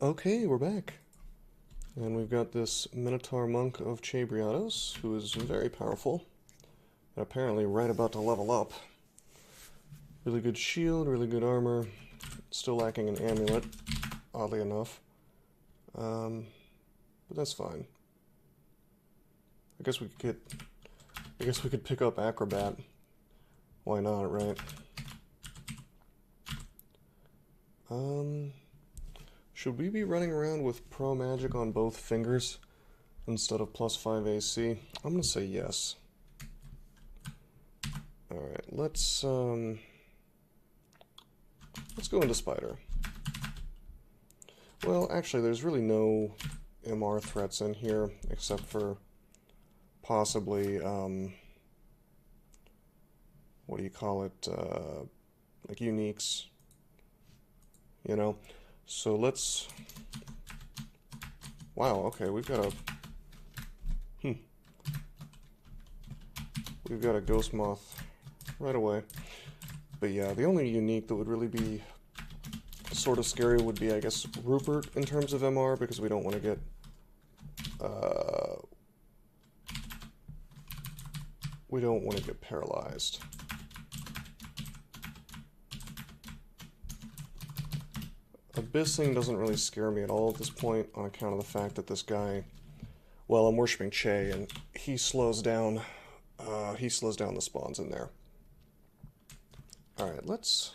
Okay, we're back. And we've got this Minotaur Monk of Cheibriados, who is very powerful, and apparently right about to level up. Really good shield, really good armor, still lacking an amulet, oddly enough. But that's fine. I guess we could pick up Acrobat. Why not, right? Should we be running around with Pro Magic on both fingers instead of +5 AC? I'm gonna say yes. Alright, let's go into Spider. Well, actually, there's really no MR threats in here, except for possibly, what do you call it, like uniques, you know? So let's, wow, okay, we've got a Ghost Moth right away. But yeah, the only unique that would really be sort of scary would be, I guess, Rupert in terms of MR, because we don't want to get, paralyzed. Abyssing doesn't really scare me at all at this point on account of the fact that this guy, well, I'm worshipping Chei, and he slows down the spawns in there. Alright, let's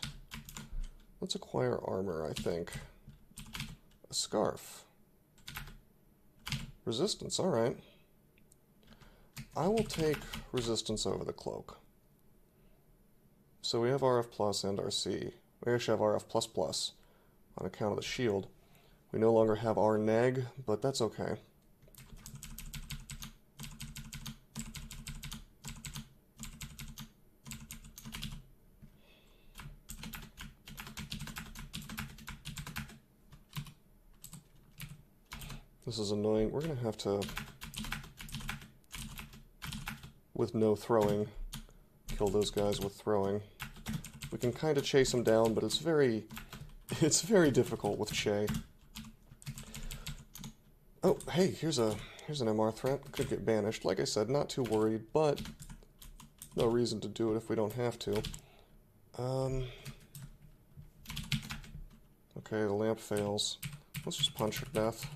acquire armor, I think. A scarf. Resistance, alright. I will take resistance over the cloak. So we have RF plus and RC. We actually have RF plus plus on account of the shield. We no longer have our neg, but that's okay. This is annoying. We're gonna have to, with no throwing, kill those guys with throwing. We can kind of chase them down, but it's very difficult with Chei. Oh, hey, here's an MR threat. Could get banished. Like I said, not too worried, but no reason to do it if we don't have to. Okay, the lamp fails. Let's just punch her to death.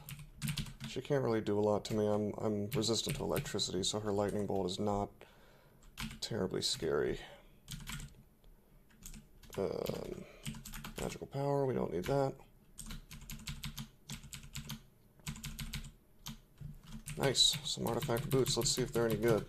She can't really do a lot to me. I'm resistant to electricity, so her lightning bolt is not terribly scary. Magical power, we don't need that. Nice, some artifact boots. Let's see if they're any good.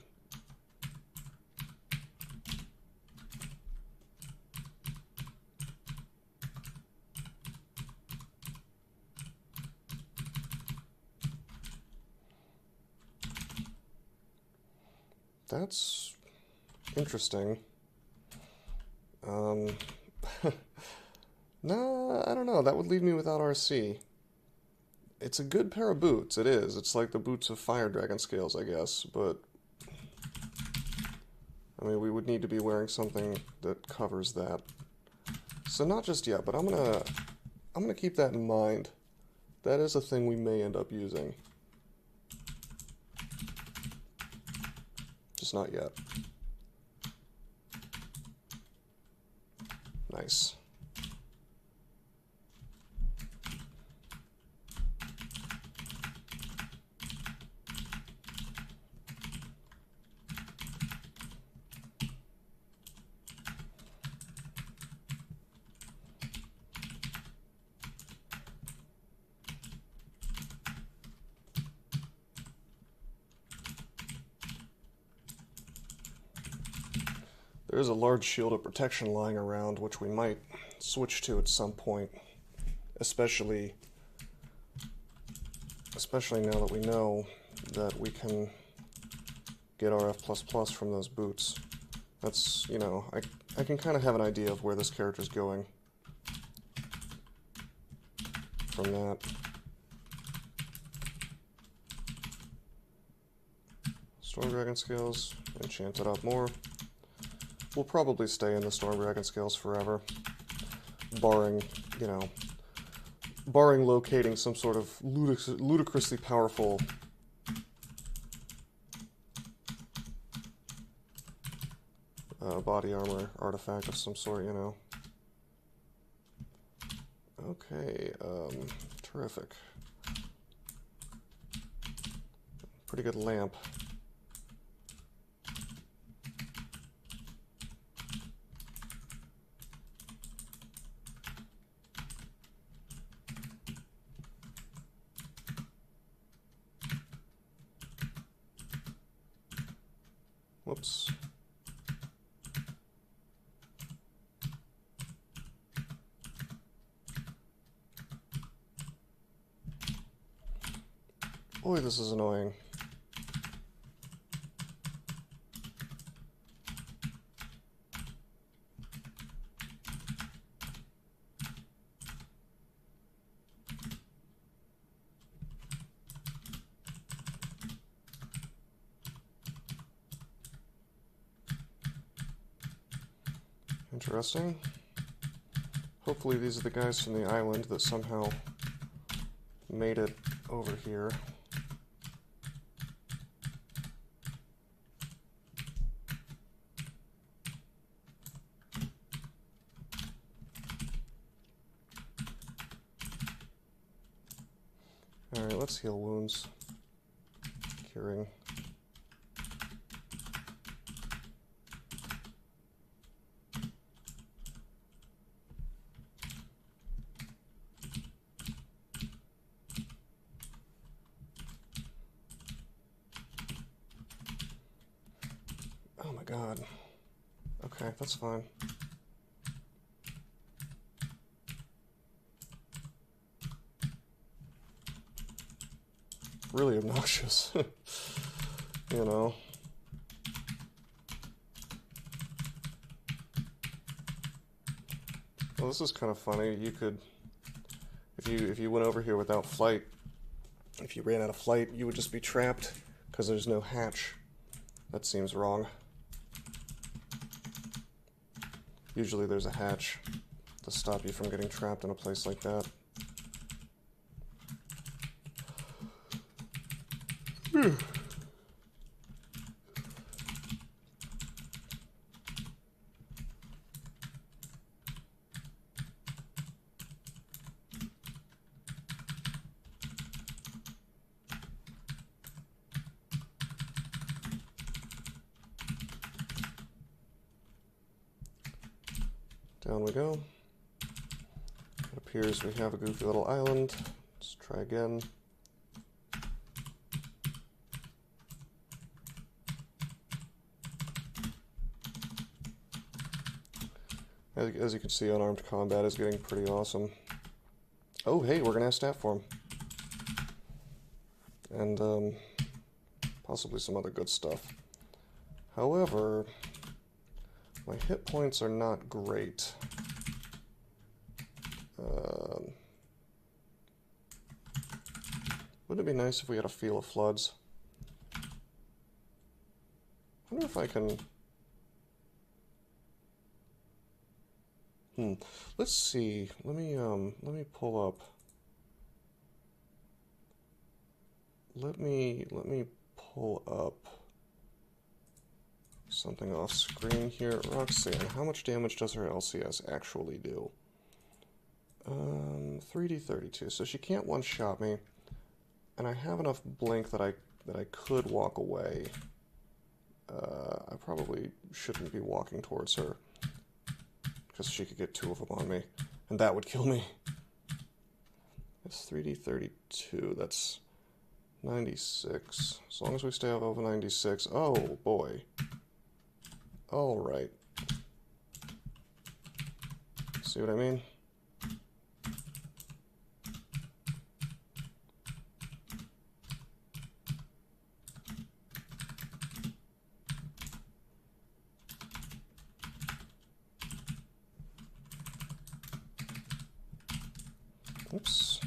That's interesting. Nah, I don't know. That would leave me without RC. It's a good pair of boots, it is. It's like the boots of Fire Dragon scales, I guess, but I mean, we would need to be wearing something that covers that. So not just yet, but I'm gonna keep that in mind. That is a thing we may end up using. Just not yet. Nice. There is a large shield of protection lying around, which we might switch to at some point, especially now that we know that we can get RF++ from those boots. That's, you know, I can kind of have an idea of where this character's going from that. Storm Dragon Scales, enchant it up more. We'll probably stay in the Storm Dragon Scales forever, barring, you know, barring locating some sort of ludicrously powerful body armor artifact of some sort, you know. Okay, terrific. Pretty good lamp. Whoops. Boy, this is annoying. Interesting. Hopefully these are the guys from the island that somehow made it over here. Alright, let's heal wounds. Curing. Oh my god. Okay, that's fine. Really obnoxious. You know. Well, this is kind of funny. You could, if you went over here without flight, if you ran out of flight, you would just be trapped because there's no hatch. That seems wrong. Usually there's a hatch to stop you from getting trapped in a place like that. Down we go. It appears we have a goofy little island. Let's try again. As you can see, unarmed combat is getting pretty awesome. Oh, hey, we're gonna have stat form. And, possibly some other good stuff. However, my hit points are not great. Wouldn't it be nice if we had a Feel of Floods? I wonder if I can... Let's see. Let me pull up. Let me pull up something off screen here. Roxanne, how much damage does her LCS actually do? 3d32. So she can't one-shot me, and I have enough blink that I could walk away. I probably shouldn't be walking towards her, because she could get two of them on me, and that would kill me. That's 3d32, that's 96. As long as we stay above 96. Oh, boy. Alright. See what I mean? Oops.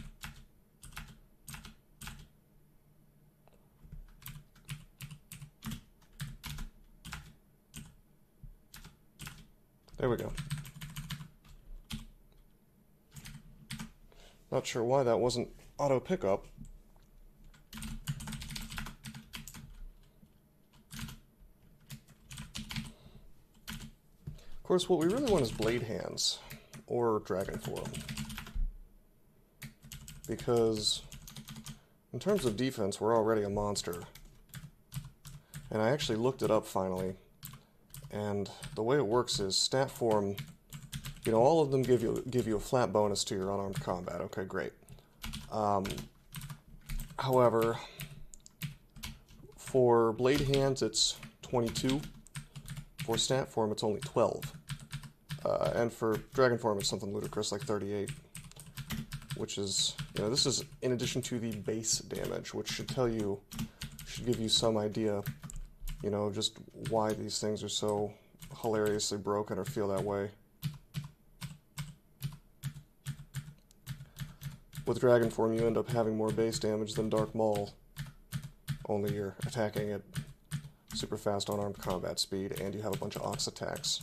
There we go. Not sure why that wasn't auto pickup. Of course, what we really want is blade hands or dragon form, because in terms of defense, we're already a monster. And I actually looked it up finally, and the way it works is stat form. You know, all of them give you a flat bonus to your unarmed combat. Okay, great. However, for blade hands, it's 22. For stat form, it's only 12. And for dragon form, it's something ludicrous like 38. Which is, you know, this is in addition to the base damage, which should give you some idea, you know, just why these things are so hilariously broken or feel that way. With dragon form, you end up having more base damage than Dark Maul, only you're attacking at super fast unarmed combat speed, and you have a bunch of ox attacks.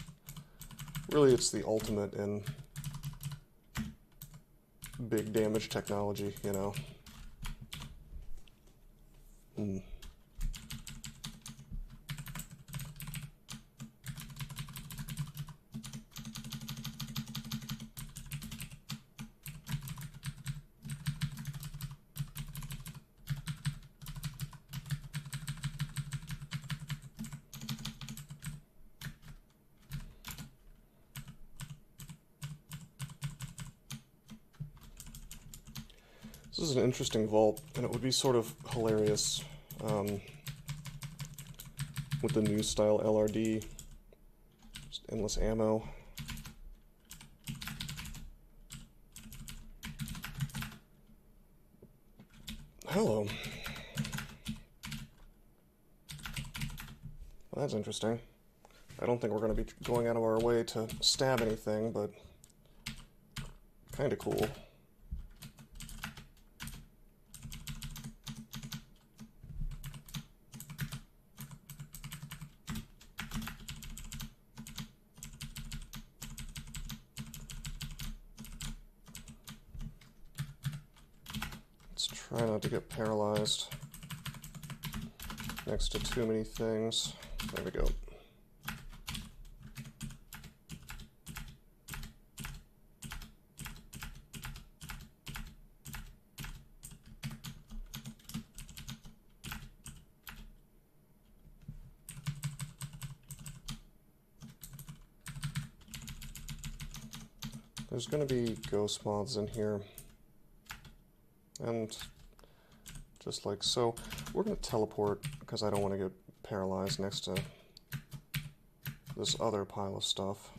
Really, it's the ultimate in big damage technology, you know. This is an interesting vault, and it would be sort of hilarious with the new style LRD. Just endless ammo. Hello. Well, that's interesting. I don't think we're going to be going out of our way to stab anything, but kind of cool. Try not to get paralyzed next to too many things. There we go. There's going to be ghost moths in here. And just like so, we're going to teleport because I don't want to get paralyzed next to this other pile of stuff.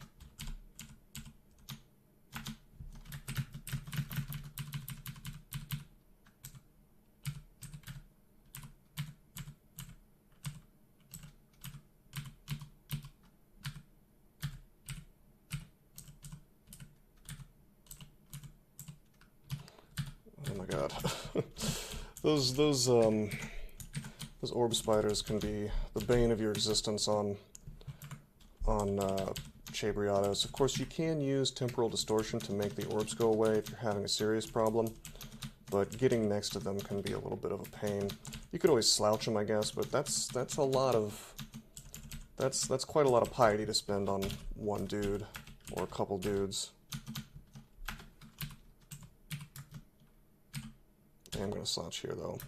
Oh my god. Those orb spiders can be the bane of your existence on Cheibriados. Of course, you can use temporal distortion to make the orbs go away if you're having a serious problem, but getting next to them can be a little bit of a pain. You could always slouch them, I guess, but that's a lot of that's quite a lot of piety to spend on one dude or a couple dudes. I'm going to slouch here, though.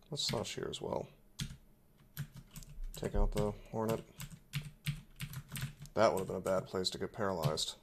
Let's slouch here as well. Take out the hornet. That would have been a bad place to get paralyzed.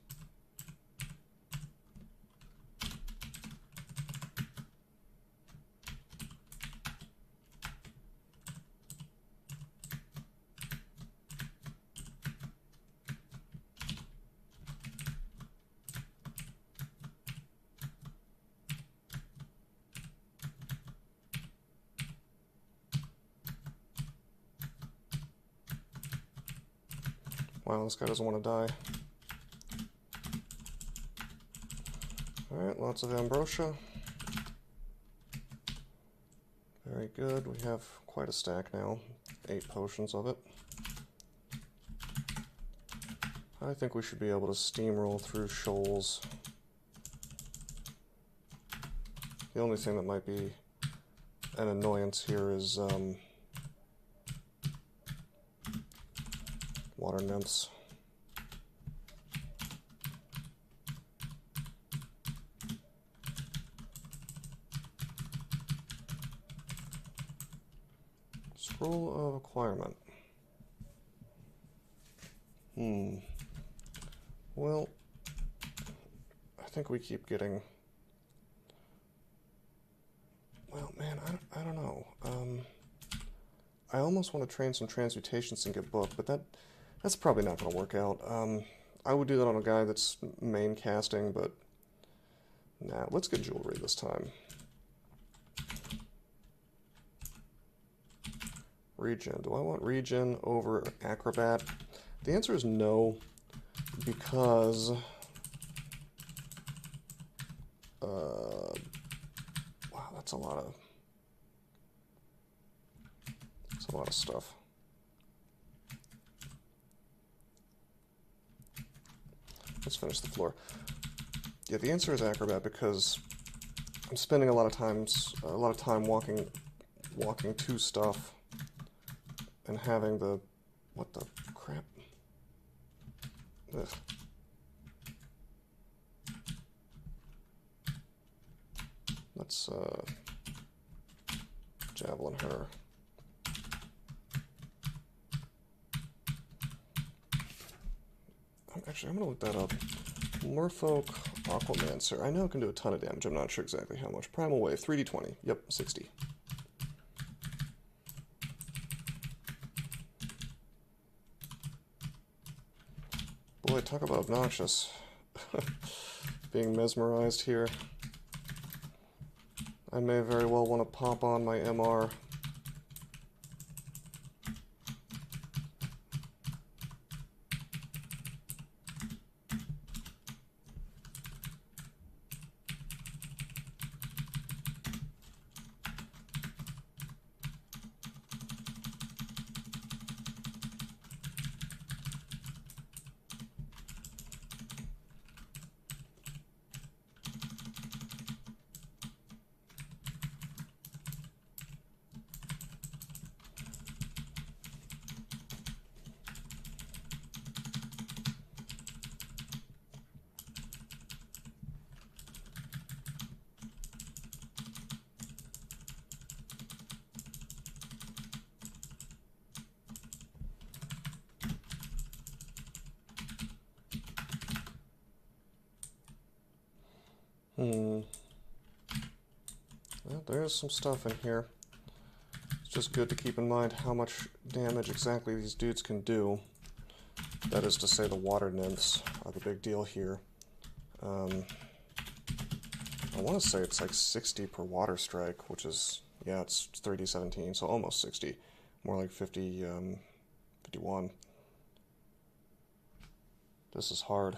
Wow, this guy doesn't want to die. Alright, lots of ambrosia. Very good. We have quite a stack now. 8 potions of it. I think we should be able to steamroll through shoals. The only thing that might be an annoyance here is water nymphs. Scroll of acquirement. Well, I think we keep getting... Well, man, I don't know. I almost want to train some transmutations and get booked, but that's probably not going to work out. I would do that on a guy that's main casting, but nah, let's get jewelry this time. Regen. Do I want regen over acrobat? The answer is no, because wow, that's a lot of stuff. Let's finish the floor. Yeah, the answer is acrobat because I'm spending a lot of time walking to stuff and having the... What the crap? Ugh. Let's javelin her. Actually, I'm gonna look that up. Merfolk Aquamancer. I know it can do a ton of damage. I'm not sure exactly how much. Primal Wave, 3d20. Yep, 60. Boy, talk about obnoxious. Being mesmerized here. I may very well want to pop on my MR. Well, there's some stuff in here. It's just good to keep in mind how much damage exactly these dudes can do. That is to say, the water nymphs are the big deal here. I want to say it's like 60 per water strike, which is, yeah, it's 3d17, so almost 60. More like 50, 51. This is hard.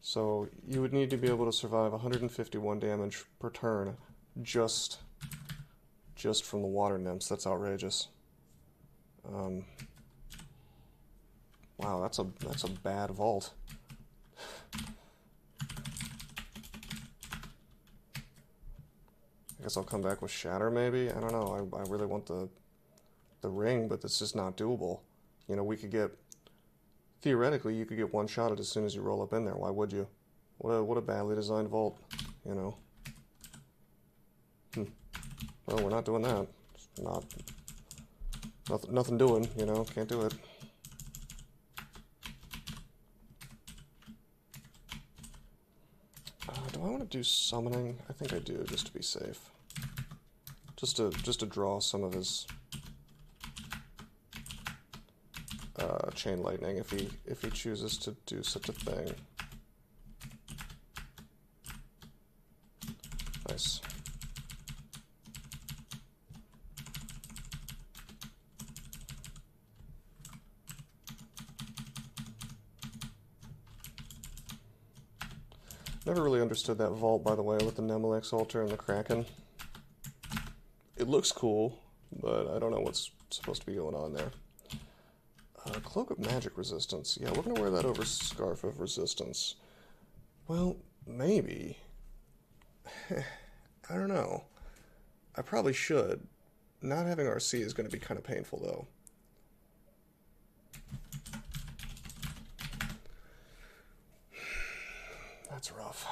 So you would need to be able to survive 151 damage per turn just from the water nymphs. That's outrageous. Wow, that's a bad vault. I guess I'll come back with Shatter maybe? I don't know. I really want the ring, but it's just not doable. You know, we could get... Theoretically, you could get one-shotted as soon as you roll up in there. Why would you? What a badly designed vault, you know. Well, we're not doing that. It's nothing doing, you know. Can't do it. Do I want to do summoning? I think I do, just to be safe. Just to draw some of his chain lightning if he chooses to do such a thing. Nice. Never really understood that vault, by the way, with the Nemelex altar and the Kraken. It looks cool, but I don't know what's supposed to be going on there. Cloak of Magic Resistance. Yeah, we're going to wear that over Scarf of Resistance. Well, maybe. I don't know. I probably should. Not having RC is going to be kind of painful, though. That's rough.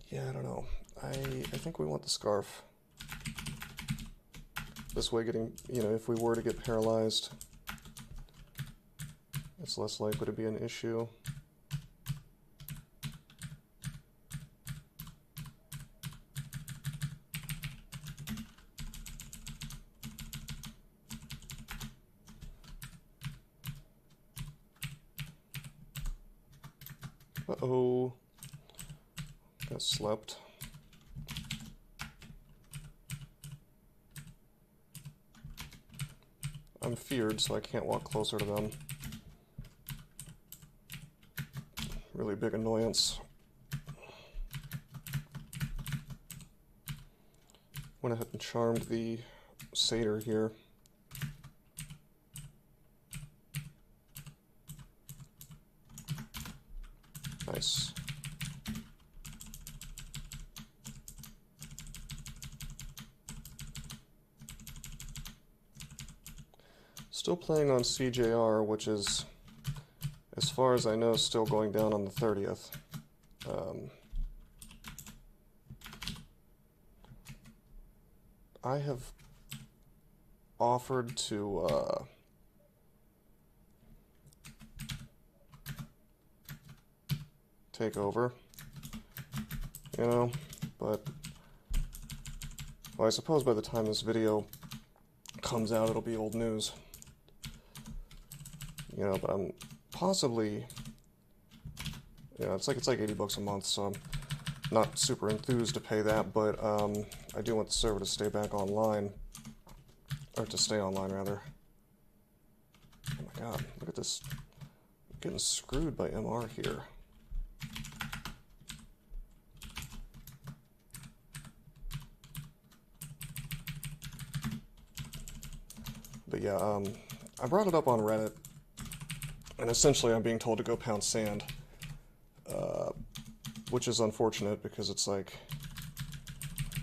Yeah, I don't know. I think we want the scarf. This way, getting, you know, if we were to get paralyzed, it's less likely to be an issue. Uh-oh. Got slept. I'm feared, so I can't walk closer to them. Really big annoyance. Went ahead and charmed the satyr here. Nice. Still playing on CJR, which is, as far as I know, still going down on the 30th. I have offered to take over, you know, but, well, I suppose by the time this video comes out, it'll be old news. You know, but I'm possibly, you know, it's like $80 a month, so I'm not super enthused to pay that, but I do want the server to stay back online, or to stay online rather. Oh my god, look at this. I'm getting screwed by MR here. But yeah, I brought it up on Reddit. And essentially I'm being told to go pound sand, which is unfortunate because it's like,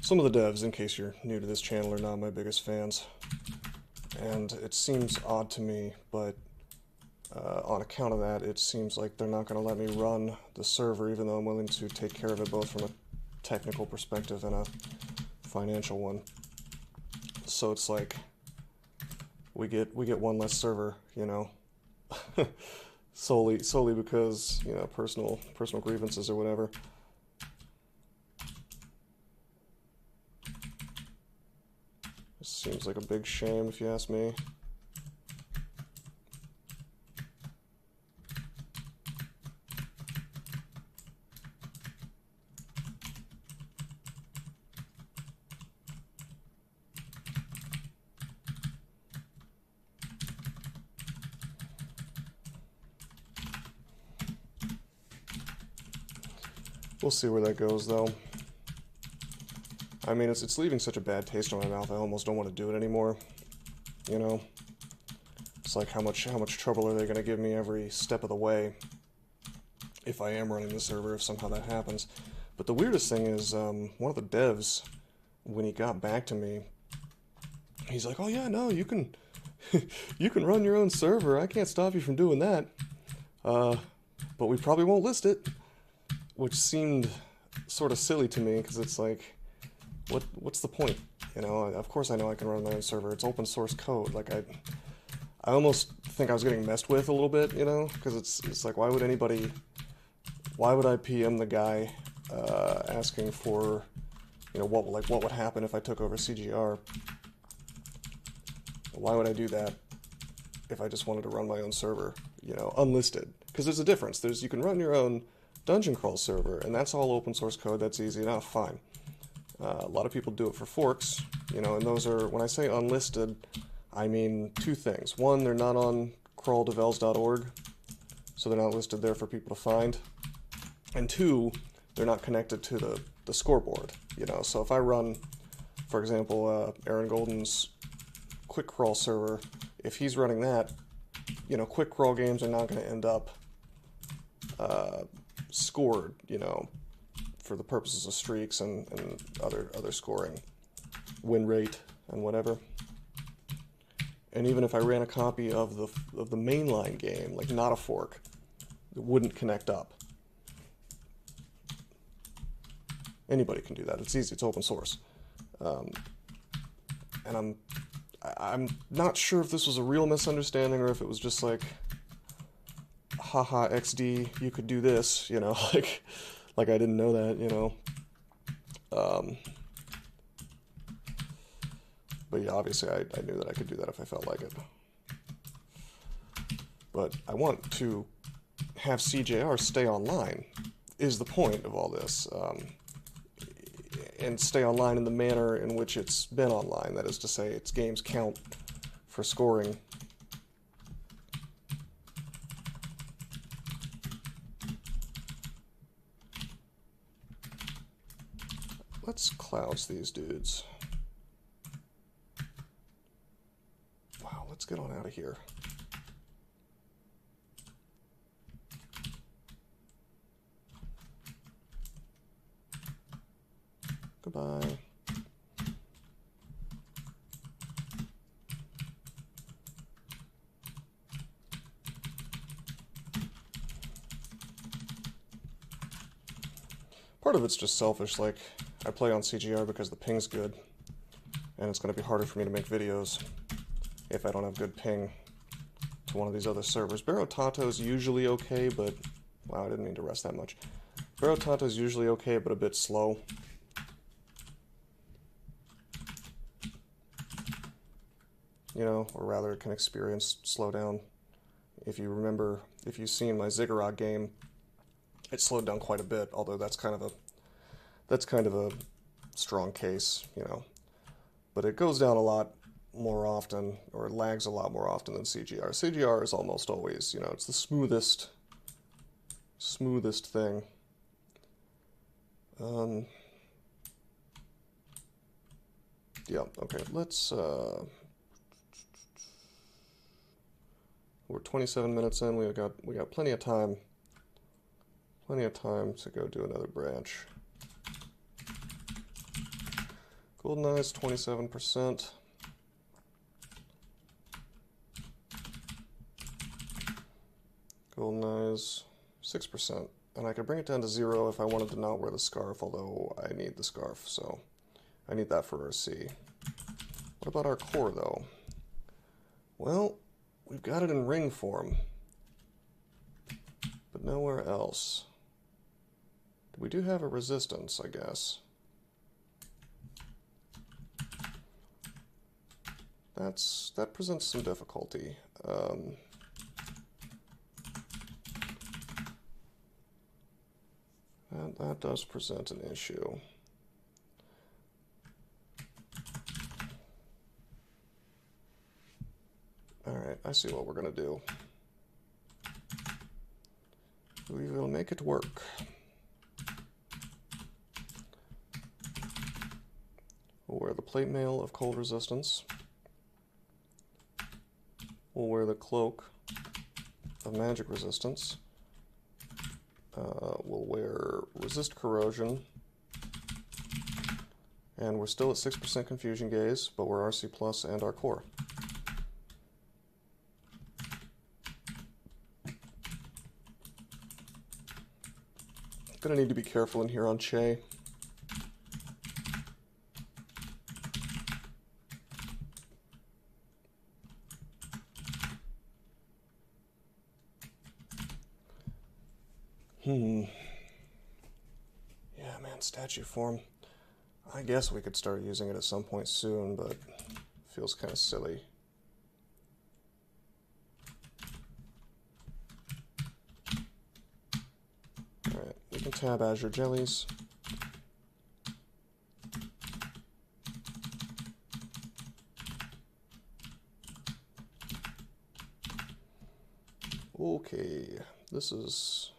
some of the devs, in case you're new to this channel, are not my biggest fans. And it seems odd to me, but on account of that, it seems like they're not going to let me run the server, even though I'm willing to take care of it both from a technical perspective and a financial one. So it's like, we get one less server, you know. solely because, you know, personal grievances or whatever. This seems like a big shame if you ask me. We'll see where that goes, though. I mean, it's leaving such a bad taste in my mouth, I almost don't want to do it anymore. You know? It's like, how much trouble are they going to give me every step of the way if I am running the server, if somehow that happens. But the weirdest thing is, one of the devs, when he got back to me, he's like, oh yeah, no, you can you can run your own server, I can't stop you from doing that. But we probably won't list it. Which seemed sort of silly to me, because it's like, what's the point? You know, of course I know I can run my own server. It's open source code. Like, I almost think I was getting messed with a little bit, you know, because it's like, why would I PM the guy asking for, you know, what would happen if I took over CGR? Why would I do that if I just wanted to run my own server, you know, unlisted? Because there's a difference. You can run your own dungeon crawl server, and that's all open source code, that's easy enough, fine. A lot of people do it for forks, you know, and those are, when I say unlisted, I mean two things. One, they're not on crawldevels.org, so they're not listed there for people to find. And two, they're not connected to the scoreboard, you know. So if I run, for example, Aaron Golden's quick crawl server, if he's running that, you know, quick crawl games are not going to end up scored, you know, for the purposes of streaks and other scoring, win rate and whatever. And even if I ran a copy of the mainline game, like not a fork, it wouldn't connect up. Anybody can do that. It's easy. It's open source. And I'm not sure if this was a real misunderstanding or if it was just like, haha, XD, you could do this, you know, like I didn't know that, you know. But yeah, obviously I knew that I could do that if I felt like it. But I want to have CJR stay online, is the point of all this. And stay online in the manner in which it's been online. That is to say, its games count for scoring. Let's clouse these dudes. Wow, let's get on out of here. Goodbye. Part of it's just selfish, like, I play on CGR because the ping's good, and it's going to be harder for me to make videos if I don't have good ping to one of these other servers. Barotato's usually okay, but, wow, I didn't mean to rest that much. Barotato's usually okay, but a bit slow. You know, or rather it can experience slowdown. If you remember, if you've seen my Ziggurat game, it slowed down quite a bit, although that's kind of a strong case, you know. But it goes down a lot more often, or it lags a lot more often than CGR. CGR is almost always, you know, it's the smoothest thing. Yeah, okay, let's, we're 27 minutes in, we got plenty of time. Plenty of time to go do another branch. GoldenEye's 27%. GoldenEye's 6%. And I could bring it down to 0 if I wanted to not wear the scarf, although I need the scarf, so I need that for RC. What about our core, though? Well, we've got it in ring form, but nowhere else. We do have a resistance, I guess. That presents some difficulty. That does present an issue. Alright, I see what we're going to do. We will make it work. We'll wear the plate mail of cold resistance. We'll wear the cloak of magic resistance. We'll wear resist corrosion. And we're still at 6% confusion gaze, but we're RC plus and our core. Gonna need to be careful in here on Chei. Yeah, man, statue form. I guess we could start using it at some point soon, but it feels kind of silly. Alright, we can tab Azure Jellies. Okay, this is...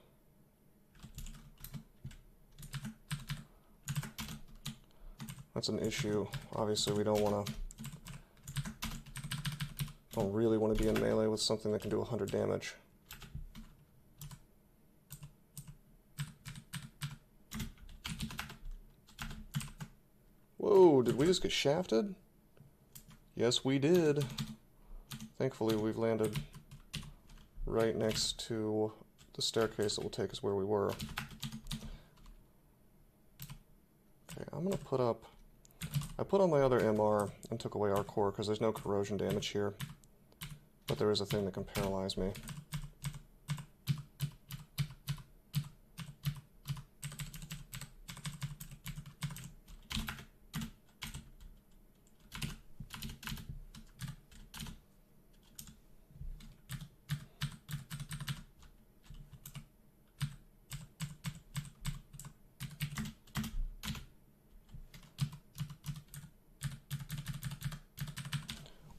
That's an issue. Obviously, we don't really want to be in melee with something that can do 100 damage. Whoa, did we just get shafted? Yes, we did. Thankfully, we've landed right next to the staircase that will take us where we were. Okay, I'm gonna put up... I put on my other MR and took away our core because there's no corrosion damage here. But there is a thing that can paralyze me.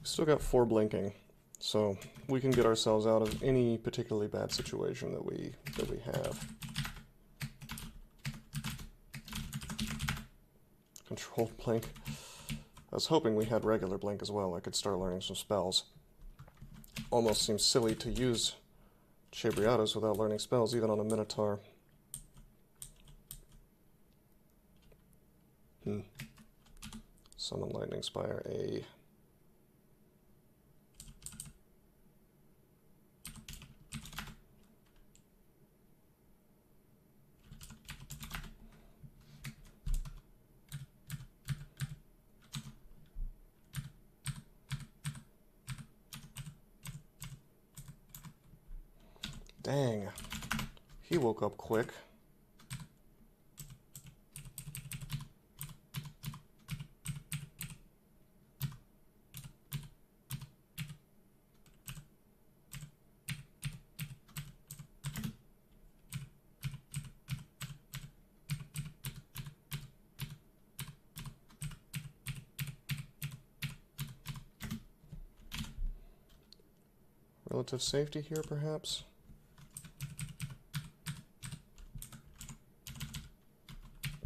Still got 4 blinking, so we can get ourselves out of any particularly bad situation that we have. Controlled blink. I was hoping we had regular blink as well. I could start learning some spells. Almost seems silly to use Cheibriados without learning spells, even on a Minotaur. Summon Lightning Spire A. Dang, he woke up quick. Relative safety here, perhaps?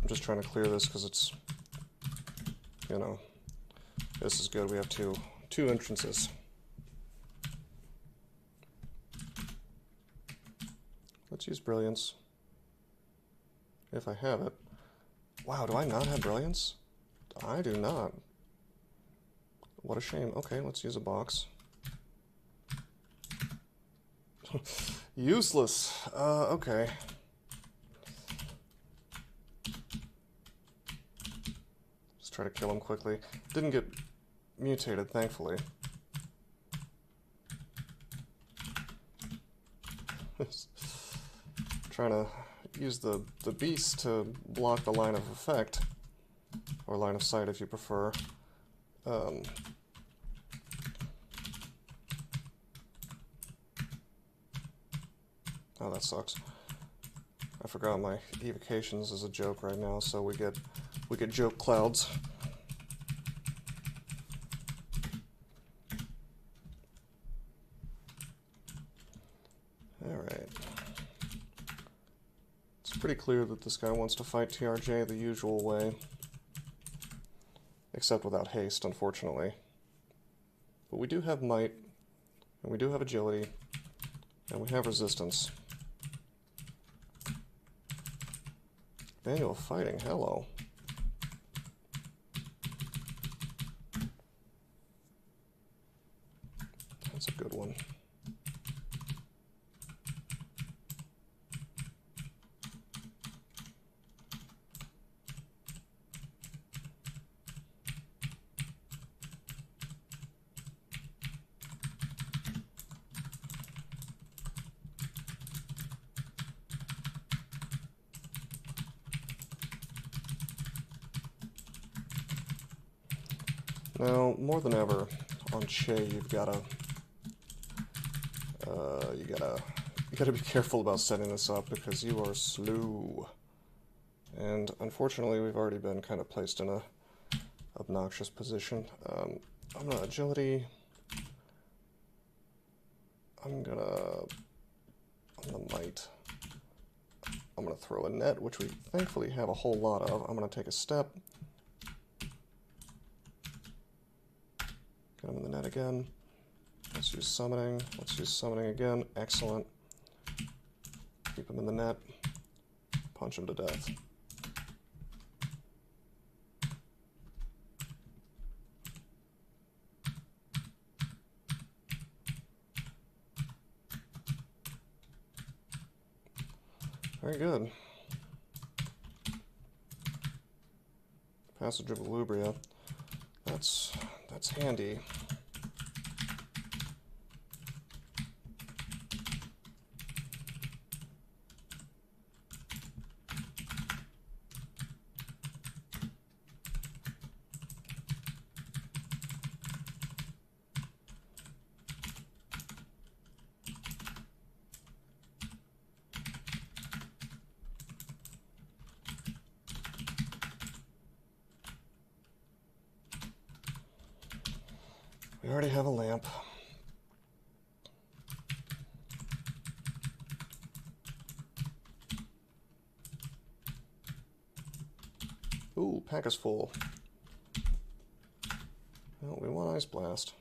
I'm just trying to clear this because it's, you know, this is good. We have two entrances. Let's use Brilliance. If I have it. Wow, do I not have Brilliance? I do not. What a shame. Okay, let's use a box. Useless. Okay. Just try to kill him quickly. Didn't get mutated, thankfully. Trying to use the beast to block the line of effect. Or line of sight, if you prefer. Oh, that sucks. I forgot my evocations is a joke right now, so we get joke clouds. Alright. It's pretty clear that this guy wants to fight TRJ the usual way. Except without haste, unfortunately. But we do have might, and we do have agility, and we have resistance. Manual fighting, hello. That's a good one. Now, more than ever, on Chei, you gotta be careful about setting this up because you are slow. And unfortunately, we've already been kind of placed in a obnoxious position. I'm gonna agility. I'm gonna the mite. I'm going to throw a net, which we thankfully have a whole lot of. I'm going to take a step. Get him in the net again. Let's use summoning. Let's use summoning again. Excellent. Keep him in the net. Punch him to death. Very good. Passage of Alubria. That's handy. We already have a lamp. Ooh, pack is full. Well, we want Ice Blast.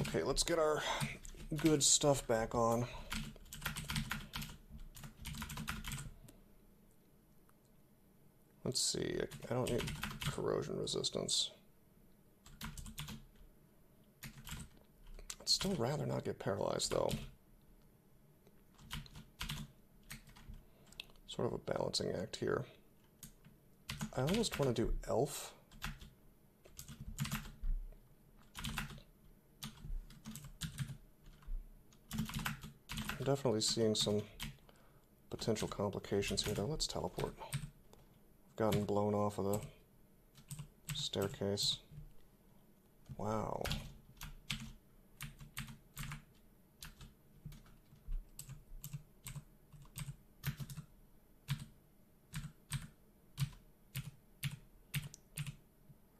Okay, let's get our good stuff back on. Let's see, I don't need corrosion resistance. I'd still rather not get paralyzed, though. Sort of a balancing act here. I almost want to do Elf. I'm definitely seeing some potential complications here, though. Let's teleport. I've gotten blown off of the staircase. Wow.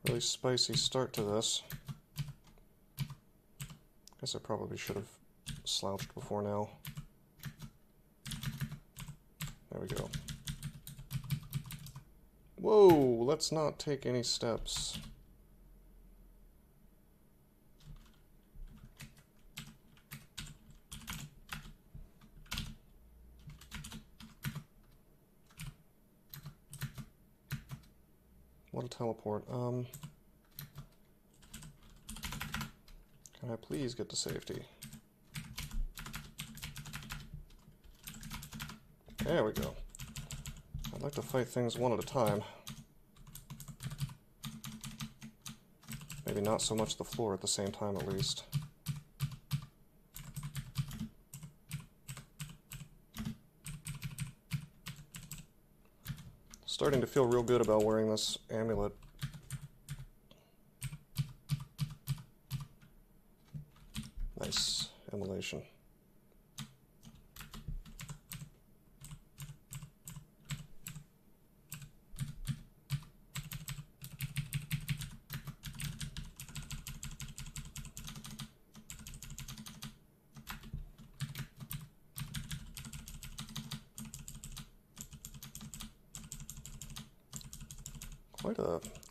Really spicy start to this. Guess I probably should have slouched before now. There we go. Whoa, let's not take any steps. What a teleport. Can I please get to safety? There we go. I'd like to fight things one at a time. Maybe not so much the floor at the same time, at least. Starting to feel real good about wearing this amulet. Nice immolation.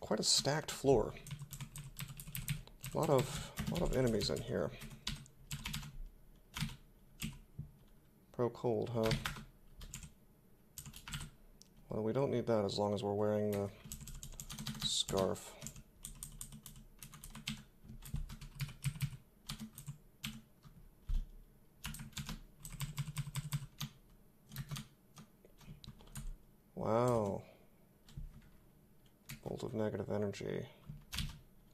Quite a stacked floor. A lot of enemies in here. Pro cold, huh? Well, we don't need that as long as we're wearing the scarf. Wow. Bolt of negative energy.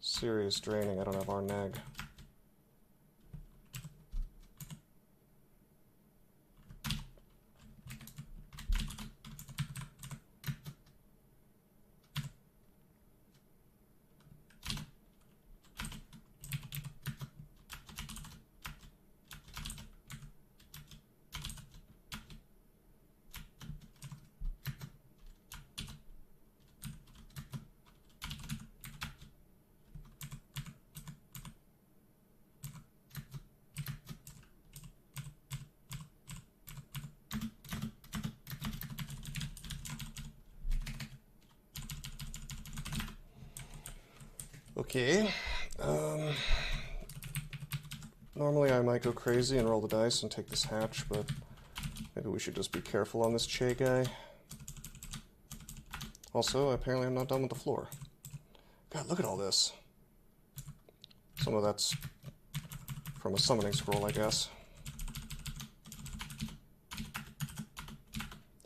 Serious draining. I don't have our neg. Okay. Normally I might go crazy and roll the dice and take this hatch, but maybe we should just be careful on this Chei guy. Also, apparently I'm not done with the floor. God, look at all this. Some of that's from a summoning scroll, I guess.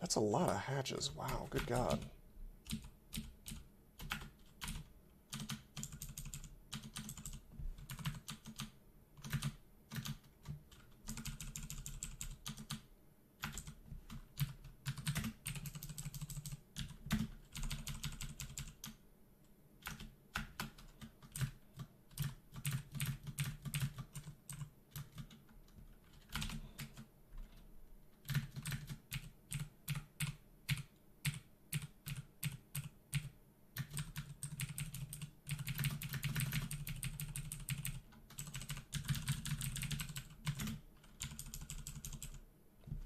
That's a lot of hatches. Wow, good God.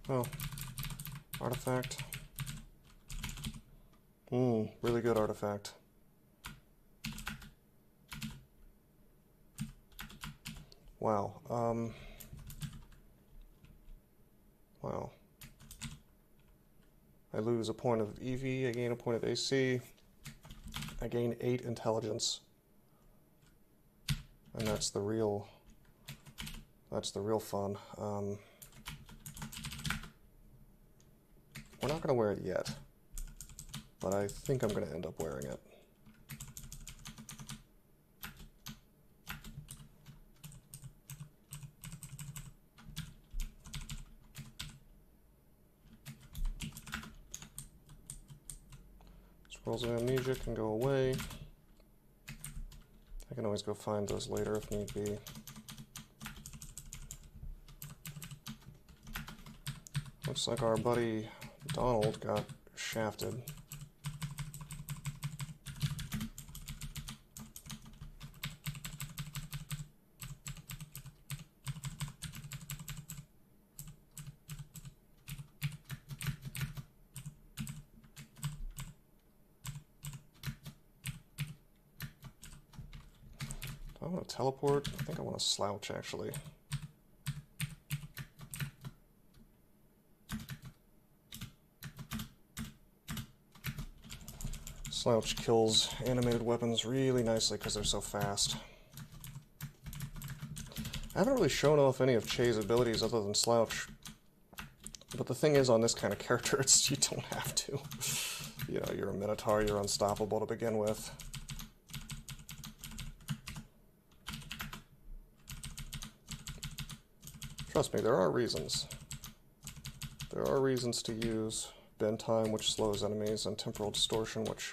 Oh, artifact. Really good artifact. Wow, wow. I lose a point of EV, I gain a point of AC, I gain 8 intelligence. And that's the real fun. We're not going to wear it yet, but I think I'm going to end up wearing it. Scrolls of Amnesia can go away. I can always go find those later if need be. Looks like our buddy Donald got shafted. Do I want to teleport? I think I want to slouch, actually. Slouch kills animated weapons really nicely because they're so fast. I haven't really shown off any of Chei's abilities other than Slouch. But the thing is, on this kind of character, you don't have to. You know, you're a Minotaur, you're unstoppable to begin with. Trust me, there are reasons. There are reasons to use Bend Time, which slows enemies, and Temporal Distortion, which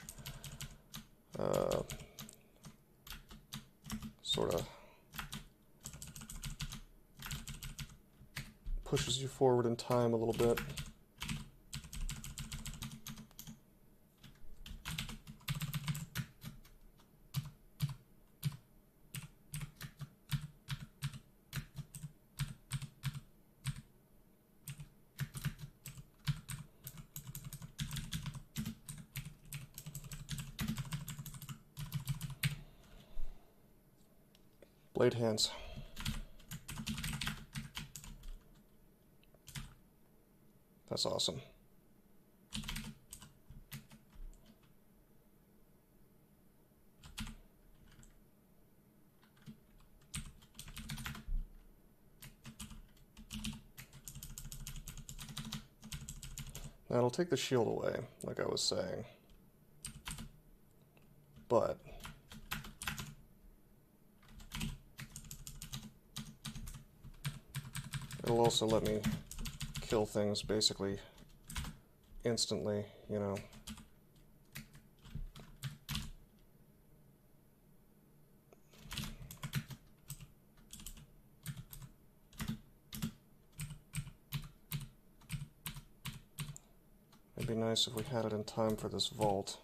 sort of pushes you forward in time a little bit. Blade hands. That's awesome. Now it'll take the shield away, like I was saying. But it'll also let me kill things basically instantly, you know. It'd be nice if we had it in time for this vault.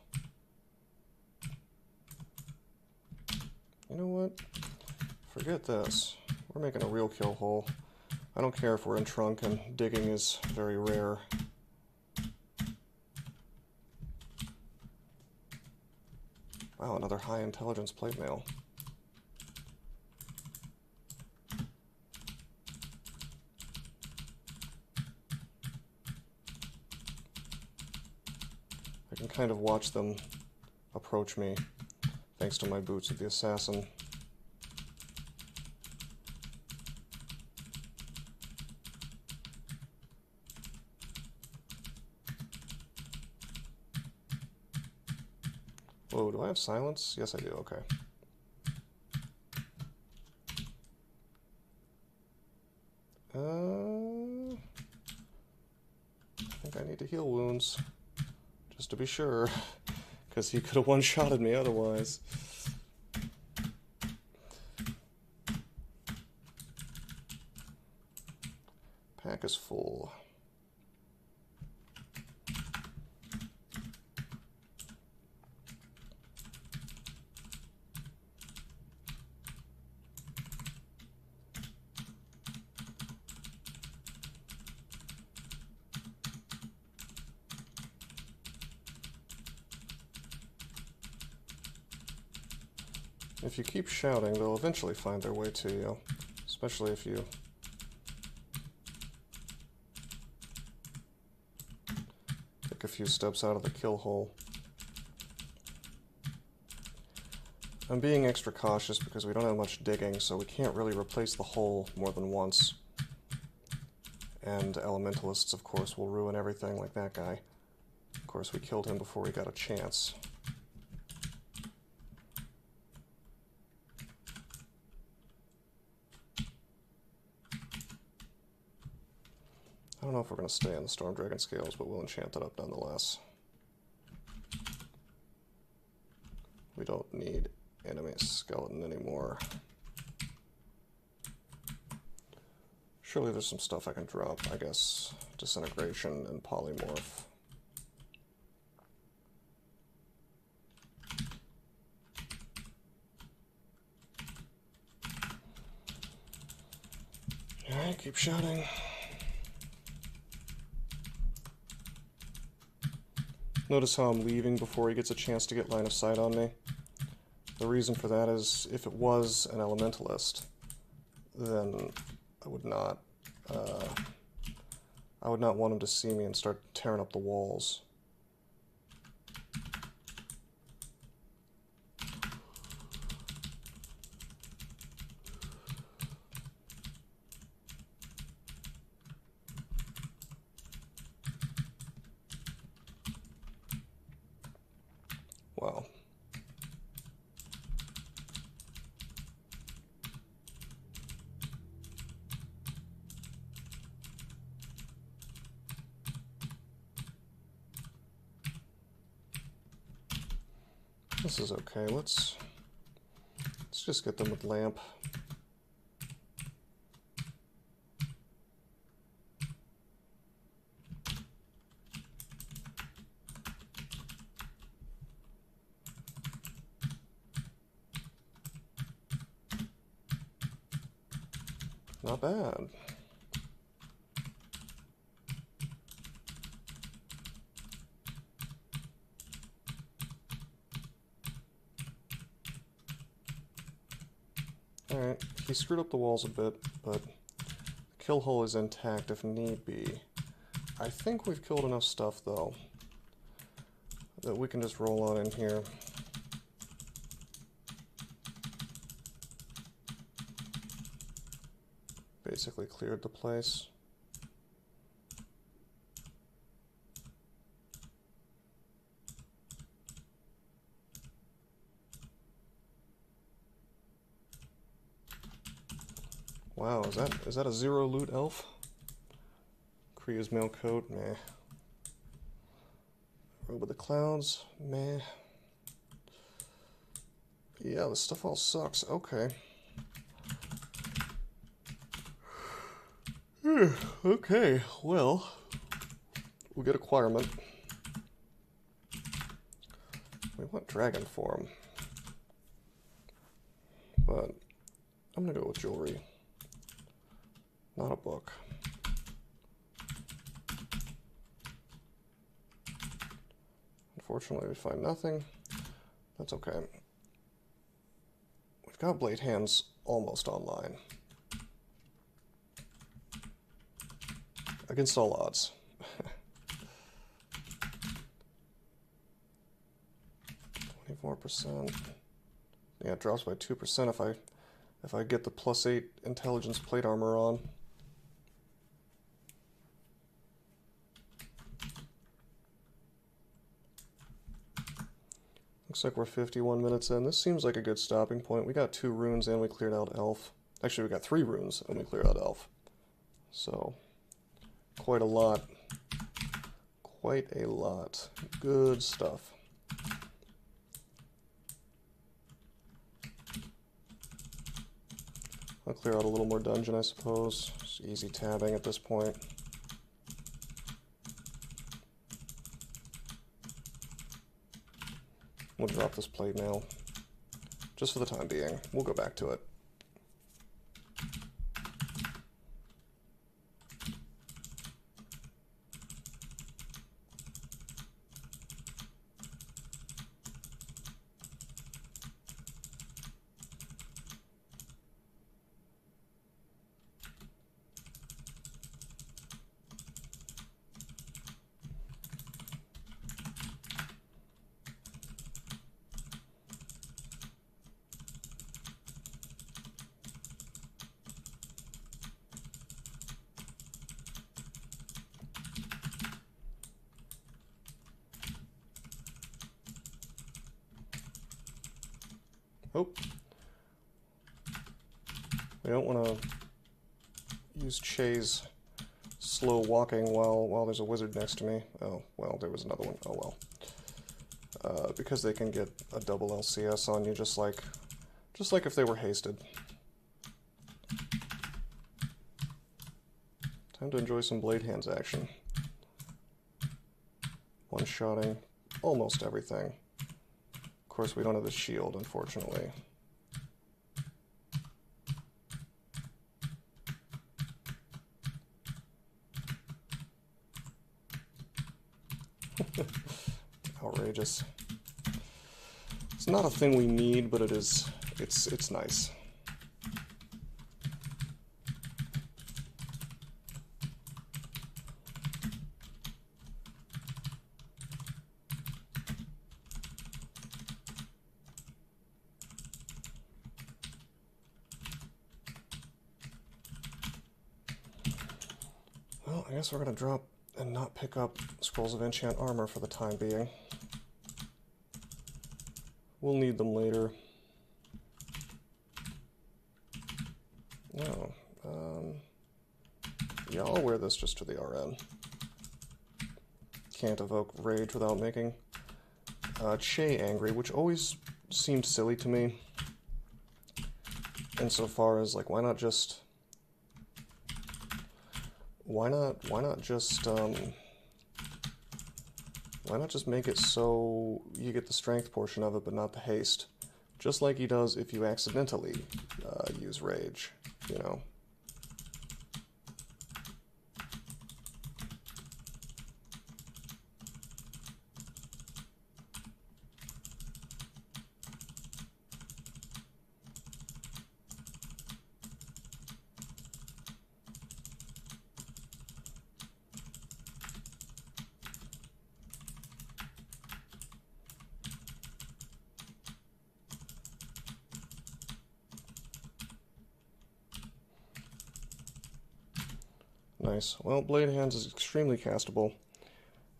You know what? Forget this. We're making a real kill hole. I don't care if we're in trunk and digging is very rare. Wow, another high intelligence plate mail. I can kind of watch them approach me, thanks to my boots of the assassin. Whoa, do I have silence? Yes, I do, okay. I think I need to heal wounds, just to be sure, because he could have one-shotted me otherwise. Pack is full. If you keep shouting, they'll eventually find their way to you, especially if you take a few steps out of the kill hole. I'm being extra cautious because we don't have much digging, so we can't really replace the hole more than once. And elementalists, of course, will ruin everything like that guy. Of course, we killed him before he got a chance. I don't know if we're going to stay on the Storm Dragon Scales, but we'll enchant it up nonetheless. We don't need enemy skeleton anymore. Surely there's some stuff I can drop, I guess. Disintegration and polymorph. Alright, keep shouting. Notice how I'm leaving before he gets a chance to get line of sight on me. The reason for that is, if it was an elementalist, then I would not want him to see me and start tearing up the walls. Wow. This is okay. Let's just get them with lamp. Not bad. Alright, he screwed up the walls a bit, but the kill hole is intact if need be. I think we've killed enough stuff, though, that we can just roll on in here. Basically cleared the place. Wow, is that a zero loot elf? Kriya's mail coat, meh. Robe of the Clouds, meh. Yeah, this stuff all sucks. Okay. Okay, well, we'll get acquirement. We want dragon form, but I'm gonna go with jewelry, not a book. Unfortunately, we find nothing. That's okay. We've got blade hands almost online. Against all odds. 24%. Yeah, it drops by 2% if I get the +8 intelligence plate armor on. Looks like we're 51 minutes in. This seems like a good stopping point. We got 2 runes and we cleared out Elf. Actually, we got 3 runes and we cleared out Elf. So, quite a lot. Quite a lot. Good stuff. I'll clear out a little more dungeon, I suppose. Just easy tabbing at this point. We'll drop this plate now, just for the time being. We'll go back to it. Oh. We don't want to use Chei's slow walking while there's a wizard next to me. Oh, well, there was another one. Oh, well. Because they can get a double LCS on you, just like if they were hasted. Time to enjoy some blade hands action. One-shotting almost everything. Of course, we don't have the shield, unfortunately. Outrageous. It's not a thing we need, but it's nice. Well, I guess we're gonna drop and not pick up Scrolls of Enchant Armor for the time being. We'll need them later. No. Yeah, I'll wear this just to the RN. Can't evoke rage without making Chei angry, which always seemed silly to me. Insofar as, like, why not just make it so you get the strength portion of it, but not the haste? Just like he does if you accidentally use rage, you know? Nice. Well, Blade Hands is extremely castable.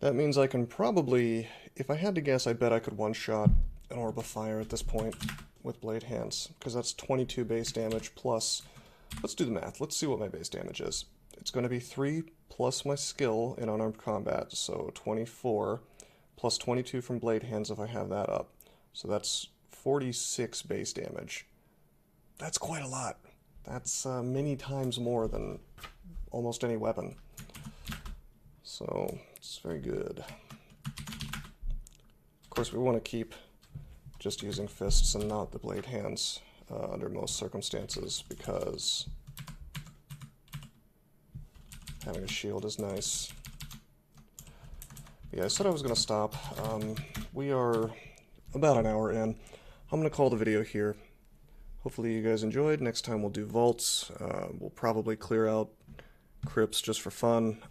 That means I can probably, if I had to guess, I bet I could one-shot an Orb of Fire at this point with Blade Hands, because that's 22 base damage plus, let's do the math, let's see what my base damage is. It's going to be 3 plus my skill in unarmed combat, so 24, plus 22 from Blade Hands if I have that up. So that's 46 base damage. That's quite a lot. That's many times more than almost any weapon. So, it's very good. Of course, we want to keep just using fists and not the blade hands under most circumstances, because having a shield is nice. Yeah, I said I was going to stop. We are about an hour in. I'm going to call the video here. Hopefully you guys enjoyed. Next time we'll do vaults. We'll probably clear out crypts just for fun.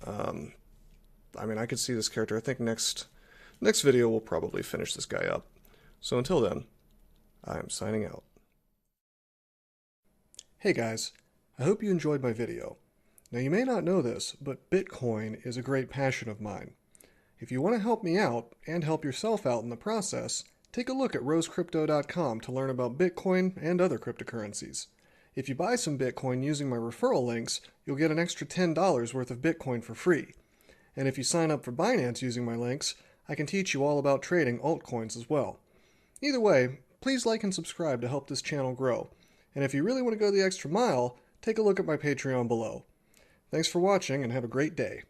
I mean, I could see this character. I think next video we'll probably finish this guy up. So until then, I am signing out. Hey guys, I hope you enjoyed my video. Now you may not know this, but Bitcoin is a great passion of mine. If you want to help me out, and help yourself out in the process, take a look at rosecrypto.com to learn about Bitcoin and other cryptocurrencies. If you buy some Bitcoin using my referral links, you'll get an extra $10 worth of Bitcoin for free. And if you sign up for Binance using my links, I can teach you all about trading altcoins as well. Either way, please like and subscribe to help this channel grow. And if you really want to go the extra mile, take a look at my Patreon below. Thanks for watching and have a great day.